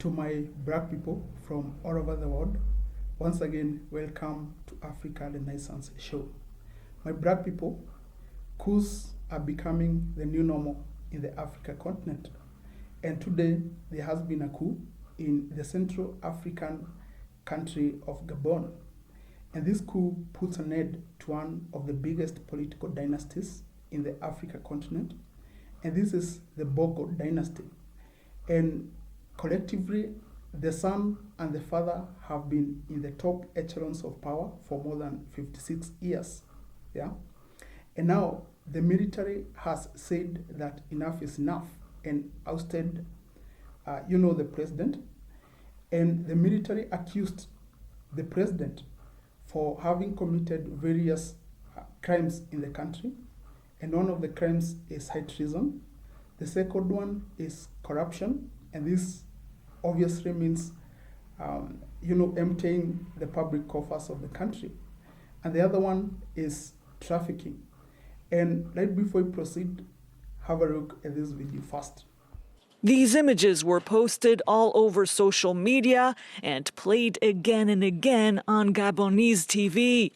To my black people from all over the world, once again, welcome to Africa Renaissance Show. My black people, coups are becoming the new normal in the Africa continent. And today, there has been a coup in the Central African country of Gabon. And this coup puts an end to one of the biggest political dynasties in the Africa continent. And this is the Bongo dynasty. And collectively, the son and the father have been in the top echelons of power for more than 56 years. Yeah? And now the military has said that enough is enough and ousted, the president. And the military accused the president for having committed various crimes in the country. And one of the crimes is high treason. The second one is corruption. And this obviously means, emptying the public coffers of the country. And the other one is trafficking. And right before we proceed, have a look at this video first. These images were posted all over social media and played again and again on Gabonese TV.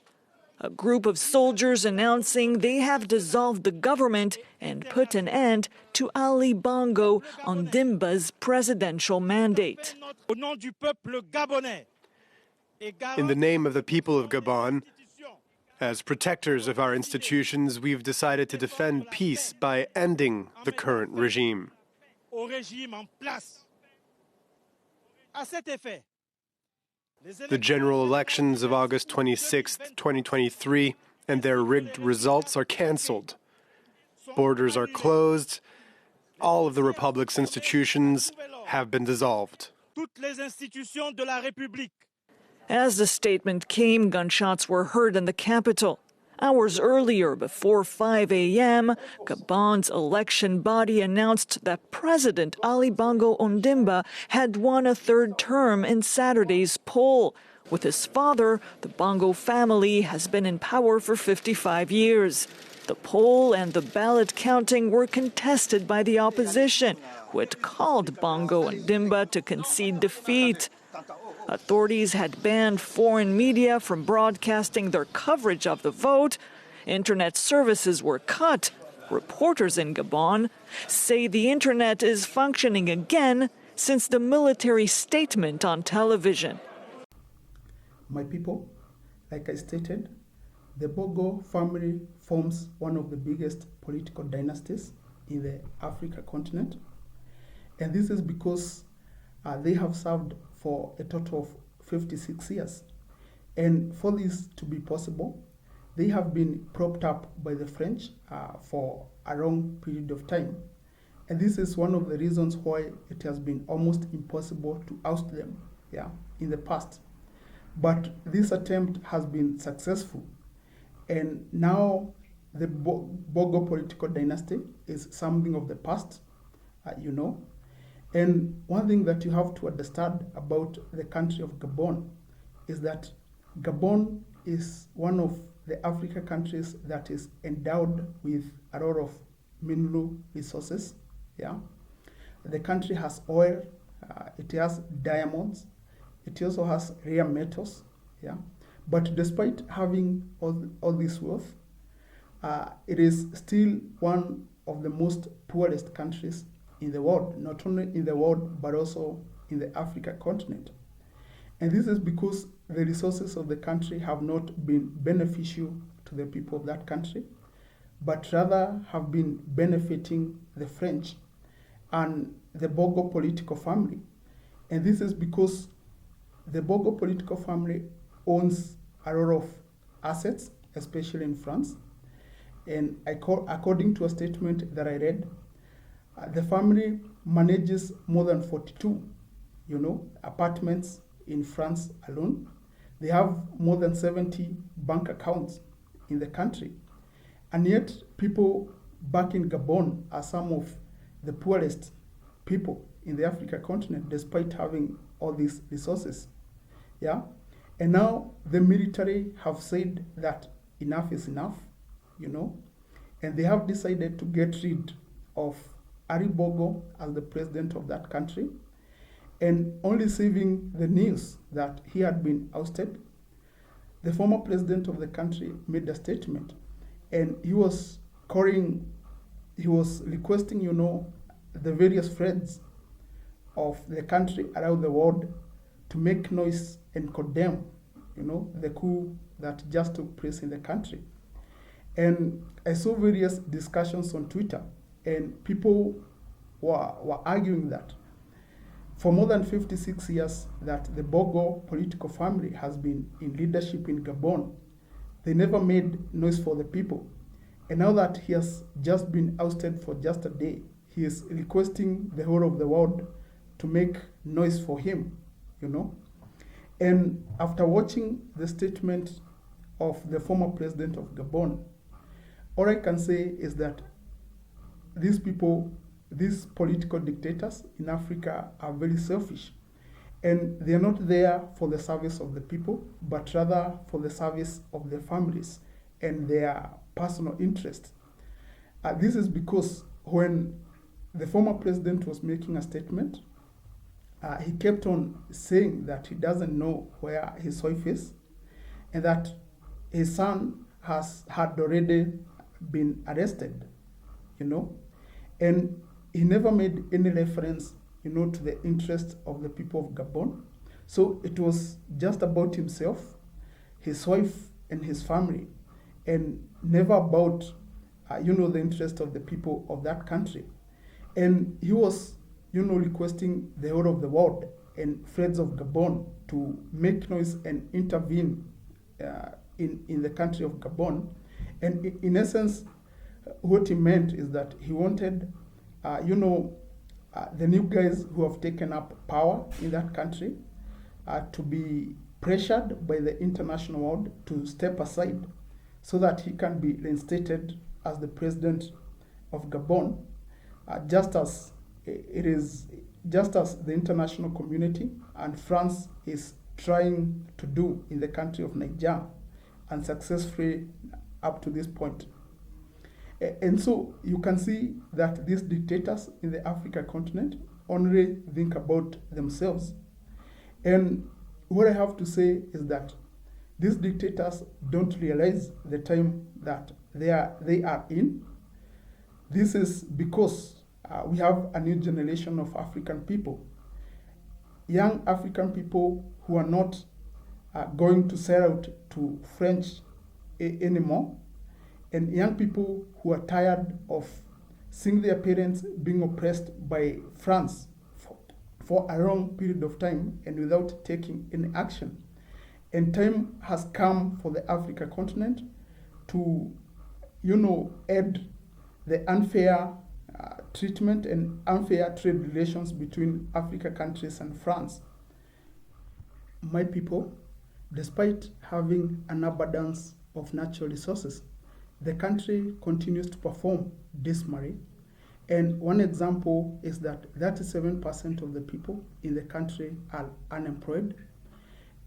A group of soldiers announcing they have dissolved the government and put an end to Ali Bongo Ondimba's presidential mandate. In the name of the people of Gabon, as protectors of our institutions, we've decided to defend peace by ending the current regime. The general elections of August 26, 2023, and their rigged results are cancelled. Borders are closed. All of the Republic's institutions have been dissolved. As the statement came, gunshots were heard in the capital. Hours earlier, before 5 a.m., Gabon's election body announced that President Ali Bongo Ondimba had won a third term in Saturday's poll. With his father, the Bongo family has been in power for 55 years. The poll and the ballot counting were contested by the opposition, who had called Bongo Ondimba to concede defeat. Authorities had banned foreign media from broadcasting their coverage of the vote. Internet services were cut. Reporters in Gabon say the internet is functioning again since the military statement on television. My people, like I stated, the Bongo family forms one of the biggest political dynasties in the Africa continent. And this is because they have served for a total of 56 years. And for this to be possible, they have been propped up by the French for a long period of time. And this is one of the reasons why it has been almost impossible to oust them in the past. But this attempt has been successful. And now the Bongo political dynasty is something of the past, And one thing that you have to understand about the country of Gabon is that Gabon is one of the Africa countries that is endowed with a lot of mineral resources. The country has oil, it has diamonds, it also has rare metals. But despite having all this wealth, it is still one of the most poorest countries in the world, not only in the world, but also in the Africa continent. And this is because the resources of the country have not been beneficial to the people of that country, but rather have been benefiting the French and the Bongo political family. And this is because the Bongo political family owns a lot of assets, especially in France. And according to a statement that I read, the family manages more than 42, apartments in France alone. They have more than 70 bank accounts in the country. And yet, people back in Gabon are some of the poorest people in the Africa continent, despite having all these resources. And now the military have said that enough is enough, and they have decided to get rid of Ali Bongo as the president of that country. And on receiving the news that he had been ousted, the former president of the country made a statement, and he was requesting, the various friends of the country around the world to make noise and condemn, the coup that just took place in the country. And I saw various discussions on Twitter, and people were arguing that for more than 56 years that the Bongo political family has been in leadership in Gabon, they never made noise for the people. And now that he has just been ousted for just a day, he is requesting the whole of the world to make noise for him, And after watching the statement of the former president of Gabon, all I can say is that these political dictators in Africa are very selfish, and they are not there for the service of the people, but rather for the service of their families and their personal interest. This is because when the former president was making a statement, he kept on saying that he doesn't know where his wife is, and that his son had already been arrested, and he never made any reference, to the interest of the people of Gabon. So it was just about himself, his wife, and his family, and never about, the interest of the people of that country. And he was, requesting the whole of the world and friends of Gabon to make noise and intervene in the country of Gabon. And in essence, what he meant is that he wanted, the new guys who have taken up power in that country to be pressured by the international world to step aside so that he can be reinstated as the president of Gabon, just as the international community and France is trying to do in the country of Niger, unsuccessfully up to this point. And so you can see that these dictators in the African continent only think about themselves. And what I have to say is that these dictators don't realize the time that they are in. This is because we have a new generation of African people, young African people who are not going to sell out to French anymore, and young people who are tired of seeing their parents being oppressed by France for a long period of time and without taking any action. And time has come for the African continent to, end the unfair treatment and unfair trade relations between African countries and France. My people, despite having an abundance of natural resources, the country continues to perform dismally. And one example is that 37% of the people in the country are unemployed,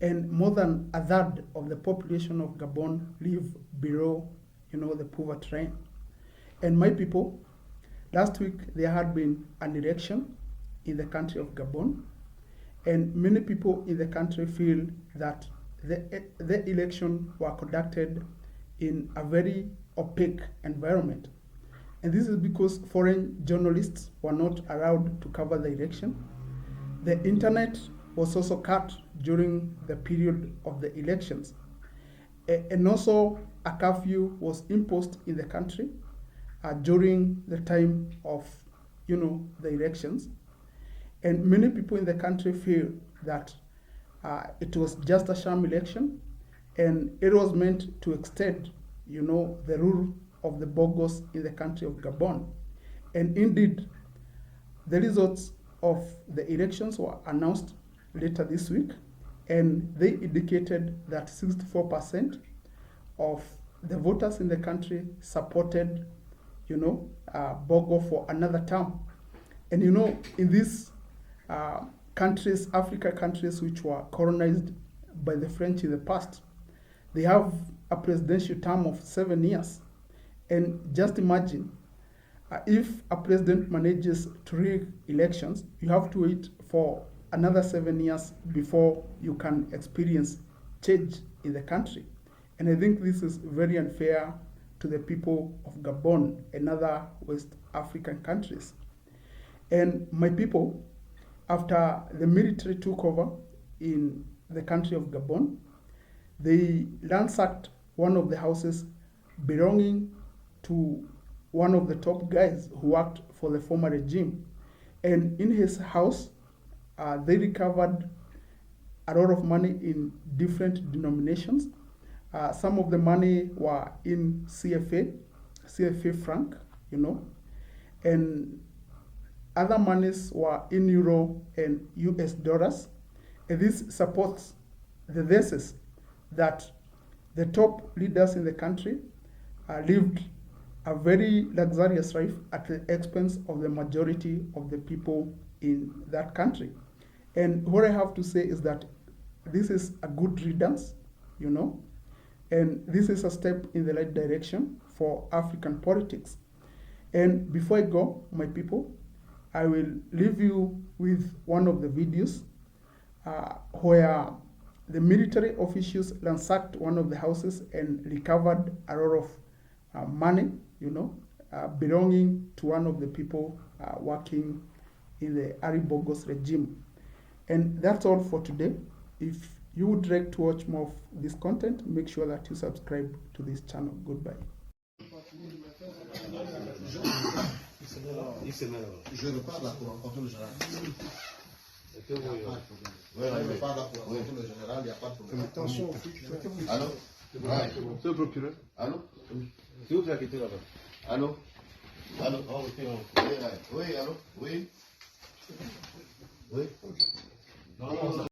and more than a third of the population of Gabon live below, the poverty line. And my people, last week there had been an election in the country of Gabon, and many people in the country feel that the election were conducted in a very opaque environment. And this is because foreign journalists were not allowed to cover the election. The internet was also cut during the period of the elections. And also a curfew was imposed in the country during the time of, the elections. And many people in the country feel that it was just a sham election, and it was meant to extend, the rule of the Bongos in the country of Gabon. And indeed, the results of the elections were announced later this week, and they indicated that 64% of the voters in the country supported, Bongo for another term. And in these countries, Africa countries which were colonized by the French in the past, they have a presidential term of 7 years. And just imagine, if a president manages to rig elections, you have to wait for another 7 years before you can experience change in the country. And I think this is very unfair to the people of Gabon and other West African countries. And my people, after the military took over in the country of Gabon, they ransacked one of the houses belonging to one of the top guys who worked for the former regime. And in his house, they recovered a lot of money in different denominations. Some of the money were in CFA franc, and other monies were in euro and US dollars. And this supports the thesis that the top leaders in the country lived a very luxurious life at the expense of the majority of the people in that country. And what I have to say is that this is a good riddance, and this is a step in the right direction for African politics. And before I go, my people, I will leave you with one of the videos where the military officials ransacked one of the houses and recovered a lot of money, belonging to one of the people working in the Bongo's regime. And that's all for today. If you would like to watch more of this content, make sure that you subscribe to this channel. Goodbye. Je repars là pour rencontrer le général. Oui, je repars là pour rencontrer le général, il n'y a pas de problème. Attention, allô? C'est le procureur. Allô? C'est où tu as quitté là-bas? Allô? Allô? Oui, allô? Oui. Oui.